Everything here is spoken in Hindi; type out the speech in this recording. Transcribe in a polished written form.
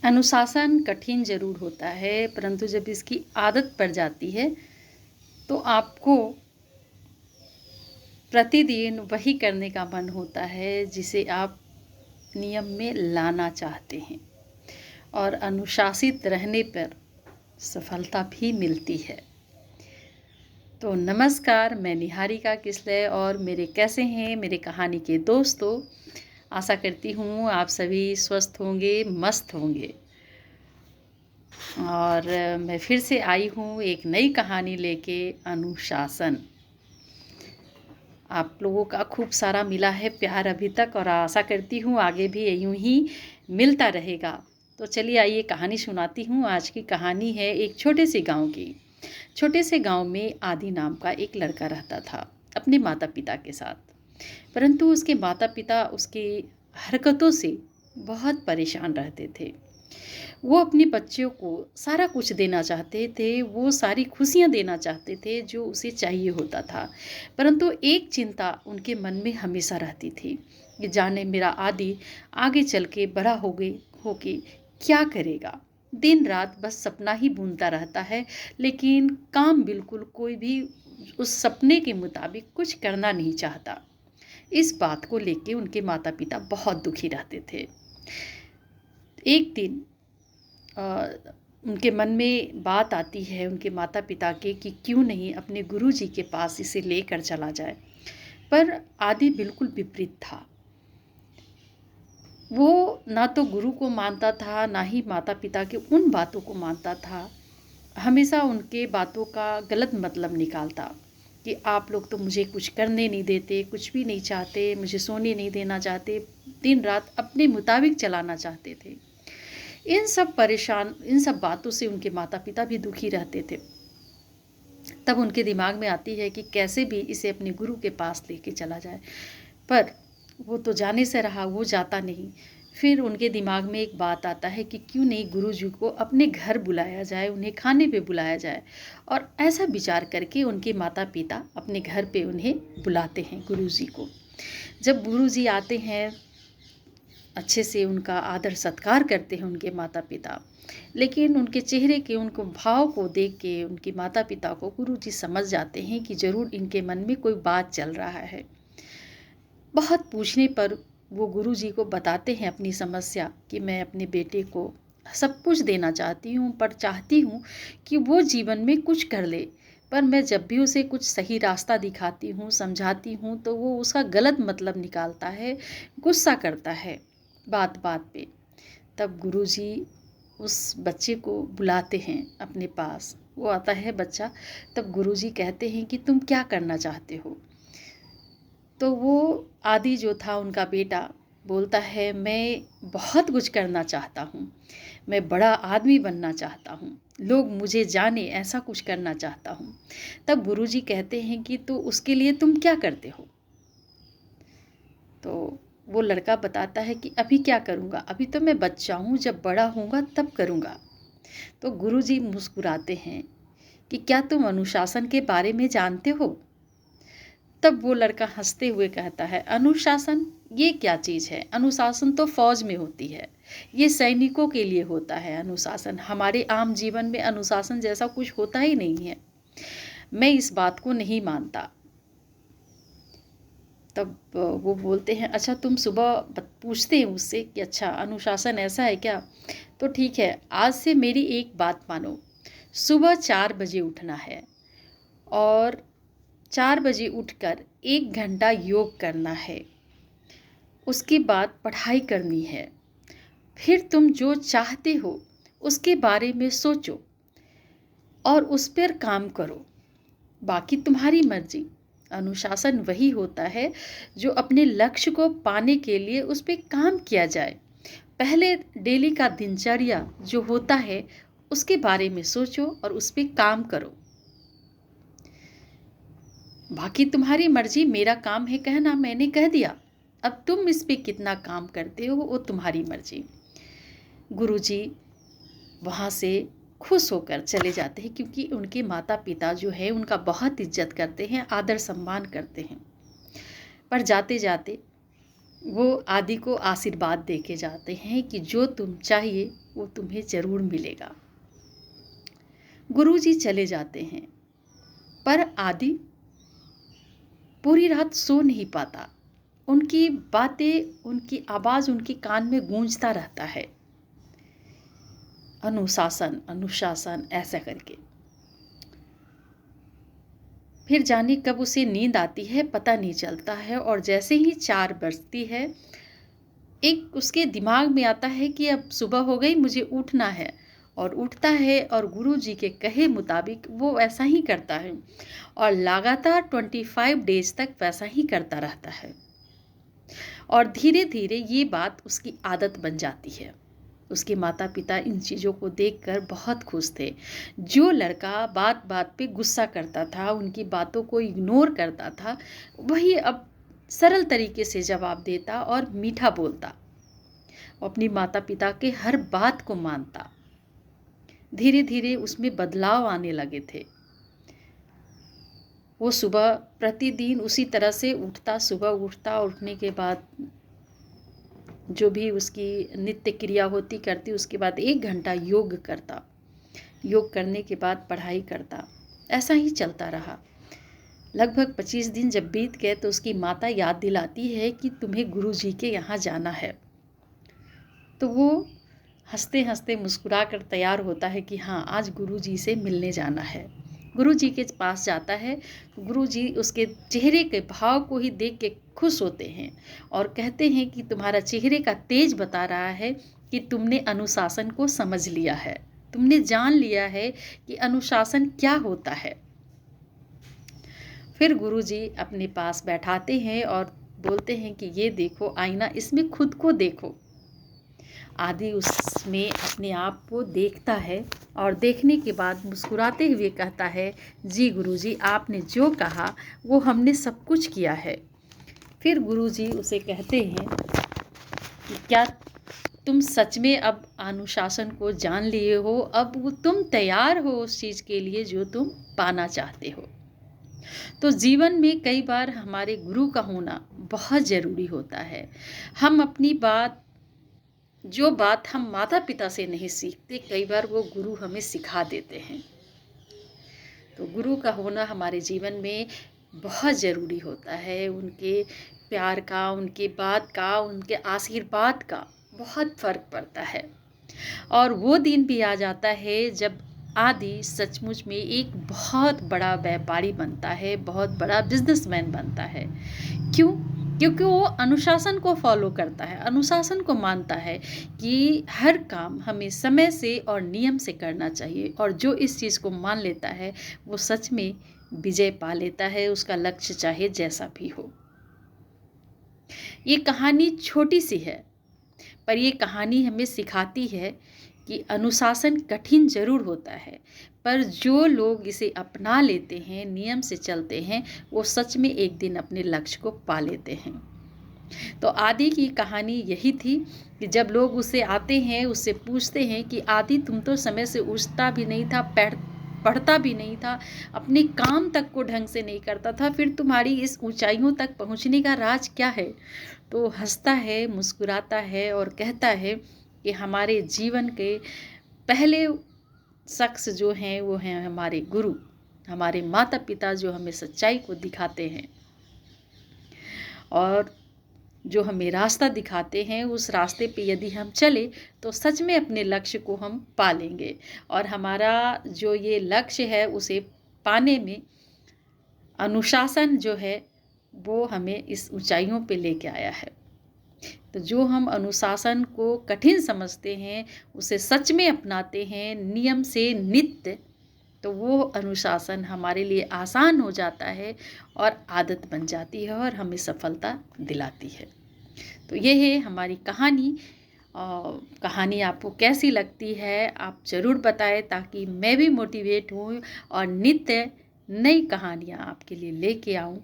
अनुशासन कठिन ज़रूर होता है, परंतु जब इसकी आदत पड़ जाती है तो आपको प्रतिदिन वही करने का मन होता है जिसे आप नियम में लाना चाहते हैं। और अनुशासित रहने पर सफलता भी मिलती है। तो नमस्कार, मैं निहारिका किसले और मेरे कैसे हैं मेरे कहानी के दोस्तों। आशा करती हूँ आप सभी स्वस्थ होंगे, मस्त होंगे। और मैं फिर से आई हूँ एक नई कहानी लेके, अनुशासन। आप लोगों का खूब सारा मिला है प्यार अभी तक, और आशा करती हूँ आगे भी यूं ही मिलता रहेगा। तो चलिए आइए कहानी सुनाती हूँ। आज की कहानी है एक छोटे से गांव की। छोटे से गांव में आदि नाम का एक लड़का रहता था अपने माता पिता के साथ। परंतु उसके माता पिता उसकी हरकतों से बहुत परेशान रहते थे। वो अपने बच्चों को सारा कुछ देना चाहते थे, वो सारी खुशियाँ देना चाहते थे जो उसे चाहिए होता था। परंतु एक चिंता उनके मन में हमेशा रहती थी कि जाने मेरा आदि आगे चल के बड़ा होके क्या करेगा। दिन रात बस सपना ही बुनता रहता है, लेकिन काम बिल्कुल कोई भी उस सपने के मुताबिक कुछ करना नहीं चाहता। इस बात को लेके उनके माता पिता बहुत दुखी रहते थे। एक दिन उनके मन में बात आती है उनके माता पिता के कि क्यों नहीं अपने गुरुजी के पास इसे लेकर चला जाए। पर आदि बिल्कुल विपरीत था। वो ना तो गुरु को मानता था, ना ही माता पिता के उन बातों को मानता था। हमेशा उनके बातों का गलत मतलब निकालता कि आप लोग तो मुझे कुछ करने नहीं देते, कुछ भी नहीं चाहते, मुझे सोने नहीं देना चाहते, दिन रात अपने मुताबिक चलाना चाहते थे। इन सब बातों से उनके माता पिता भी दुखी रहते थे। तब उनके दिमाग में आती है कि कैसे भी इसे अपने गुरु के पास लेके चला जाए। पर वो तो जाने से रहा, वो जाता नहीं। फिर उनके दिमाग में एक बात आता है कि क्यों नहीं गुरुजी को अपने घर बुलाया जाए, उन्हें खाने पे बुलाया जाए। और ऐसा विचार करके उनके माता पिता अपने घर पे उन्हें बुलाते हैं गुरुजी को। जब गुरुजी आते हैं, अच्छे से उनका आदर सत्कार करते हैं उनके माता पिता। लेकिन उनके चेहरे के उनको भाव को देख के उनके माता पिता को गुरुजी समझ जाते हैं कि ज़रूर इनके मन में कोई बात चल रहा है। बहुत पूछने पर वो गुरुजी को बताते हैं अपनी समस्या कि मैं अपने बेटे को सब कुछ देना चाहती हूँ, पर चाहती हूँ कि वो जीवन में कुछ कर ले। पर मैं जब भी उसे कुछ सही रास्ता दिखाती हूँ, समझाती हूँ, तो वो उसका गलत मतलब निकालता है, गुस्सा करता है बात बात पे। तब गुरुजी उस बच्चे को बुलाते हैं अपने पास। वो आता है बच्चा। तब गुरुजी कहते हैं कि तुम क्या करना चाहते हो। तो वो आदि जो था उनका बेटा बोलता है, मैं बहुत कुछ करना चाहता हूँ, मैं बड़ा आदमी बनना चाहता हूँ, लोग मुझे जाने, ऐसा कुछ करना चाहता हूँ। तब गुरुजी कहते हैं कि तो उसके लिए तुम क्या करते हो। तो वो लड़का बताता है कि अभी क्या करूँगा, अभी तो मैं बच्चा हूँ, जब बड़ा होऊंगा तब करूँगा। तो गुरुजी मुस्कुराते हैं कि क्या तुम अनुशासन के बारे में जानते हो। तब वो लड़का हंसते हुए कहता है, अनुशासन ये क्या चीज़ है, अनुशासन तो फौज में होती है, ये सैनिकों के लिए होता है अनुशासन, हमारे आम जीवन में अनुशासन जैसा कुछ होता ही नहीं है, मैं इस बात को नहीं मानता। तब वो बोलते हैं, अच्छा तुम सुबह पूछते हैं उससे कि अच्छा अनुशासन ऐसा है क्या। तो ठीक है, आज से मेरी एक बात मानो, सुबह 4 बजे उठना है और 4 बजे उठकर 1 घंटा योग करना है, उसके बाद पढ़ाई करनी है, फिर तुम जो चाहते हो उसके बारे में सोचो और उस पर काम करो, बाकी तुम्हारी मर्जी। अनुशासन वही होता है जो अपने लक्ष्य को पाने के लिए उस पर काम किया जाए। पहले डेली का दिनचर्या जो होता है उसके बारे में सोचो और उस पर काम करो, बाकी तुम्हारी मर्जी। मेरा काम है कहना, मैंने कह दिया, अब तुम इस पे कितना काम करते हो वो तुम्हारी मर्जी। गुरुजी वहाँ से खुश होकर चले जाते हैं, क्योंकि उनके माता पिता जो है उनका बहुत इज्जत करते हैं, आदर सम्मान करते हैं। पर जाते जाते वो आदि को आशीर्वाद दे के जाते हैं कि जो तुम चाहिए वो तुम्हें ज़रूर मिलेगा। गुरुजी चले जाते हैं, पर आदि पूरी रात सो नहीं पाता। उनकी बातें, उनकी आवाज़ उनके कान में गूंजता रहता है, अनुशासन अनुशासन ऐसा करके। फिर जाने कब उसे नींद आती है पता नहीं चलता है, और जैसे ही 4 बजती है, एक उसके दिमाग में आता है कि अब सुबह हो गई, मुझे उठना है। और उठता है और गुरुजी के कहे मुताबिक वो वैसा ही करता है, और लगातार 25 डेज तक वैसा ही करता रहता है। और धीरे धीरे ये बात उसकी आदत बन जाती है। उसके माता पिता इन चीज़ों को देखकर बहुत खुश थे। जो लड़का बात बात पे गुस्सा करता था, उनकी बातों को इग्नोर करता था, वही अब सरल तरीके से जवाब देता और मीठा बोलता। वो अपनी माता पिता के हर बात को मानता। धीरे धीरे उसमें बदलाव आने लगे थे। वो सुबह प्रतिदिन उसी तरह से उठता, सुबह उठता, उठने के बाद जो भी उसकी नित्य क्रिया होती करती, उसके बाद 1 घंटा योग करता। योग करने के बाद पढ़ाई करता। ऐसा ही चलता रहा। लगभग 25 दिन जब बीत गए तो उसकी माता याद दिलाती है कि तुम्हें गुरुजी के यहाँ जाना है। तो वो हंसते हंसते मुस्कुरा कर तैयार होता है कि हाँ, आज गुरुजी से मिलने जाना है। गुरुजी के पास जाता है। गुरुजी उसके चेहरे के भाव को ही देख के खुश होते हैं और कहते हैं कि तुम्हारा चेहरे का तेज बता रहा है कि तुमने अनुशासन को समझ लिया है, तुमने जान लिया है कि अनुशासन क्या होता है। फिर गुरुजी अपने पास बैठाते हैं और बोलते हैं कि ये देखो आईना, इसमें खुद को देखो। आदि उसमें अपने आप को देखता है और देखने के बाद मुस्कुराते हुए कहता है, जी गुरुजी, आपने जो कहा वो हमने सब कुछ किया है। फिर गुरुजी उसे कहते हैं कि क्या तुम सच में अब अनुशासन को जान लिए हो? अब तुम तैयार हो उस चीज़ के लिए जो तुम पाना चाहते हो। तो जीवन में कई बार हमारे गुरु का होना बहुत ज़रूरी होता है। हम अपनी बात, जो बात हम माता पिता से नहीं सीखते, कई बार वो गुरु हमें सिखा देते हैं। तो गुरु का होना हमारे जीवन में बहुत ज़रूरी होता है। उनके प्यार का, उनके बात का, उनके आशीर्वाद का बहुत फ़र्क पड़ता है। और वो दिन भी आ जाता है जब आदि सचमुच में एक बहुत बड़ा व्यापारी बनता है, बहुत बड़ा बिजनेसमैन बनता है। क्यों? क्योंकि वो अनुशासन को फॉलो करता है, अनुशासन को मानता है कि हर काम हमें समय से और नियम से करना चाहिए। और जो इस चीज़ को मान लेता है वो सच में विजय पा लेता है, उसका लक्ष्य चाहे जैसा भी हो। ये कहानी छोटी सी है, पर ये कहानी हमें सिखाती है कि अनुशासन कठिन ज़रूर होता है, पर जो लोग इसे अपना लेते हैं, नियम से चलते हैं, वो सच में एक दिन अपने लक्ष्य को पा लेते हैं। तो आदि की कहानी यही थी कि जब लोग उसे आते हैं, उससे पूछते हैं कि आदि, तुम तो समय से उठता भी नहीं था, पढ़ता भी नहीं था, अपने काम तक को ढंग से नहीं करता था, फिर तुम्हारी इस ऊंचाइयों तक पहुंचने का राज क्या है? तो हंसता है, मुस्कुराता है और कहता है कि हमारे जीवन के पहले शख्स जो हैं वो हैं हमारे गुरु, हमारे माता पिता, जो हमें सच्चाई को दिखाते हैं और जो हमें रास्ता दिखाते हैं। उस रास्ते पे यदि हम चले तो सच में अपने लक्ष्य को हम पा लेंगे। और हमारा जो ये लक्ष्य है उसे पाने में अनुशासन जो है वो हमें इस ऊंचाइयों पे लेके आया है। तो जो हम अनुशासन को कठिन समझते हैं, उसे सच में अपनाते हैं नियम से नित्य, तो वो अनुशासन हमारे लिए आसान हो जाता है और आदत बन जाती है और हमें सफलता दिलाती है। तो ये है हमारी कहानी। कहानी आपको कैसी लगती है आप ज़रूर बताएं, ताकि मैं भी मोटिवेट हूँ और नित्य नई कहानियाँ आपके लिए लेके आऊँ।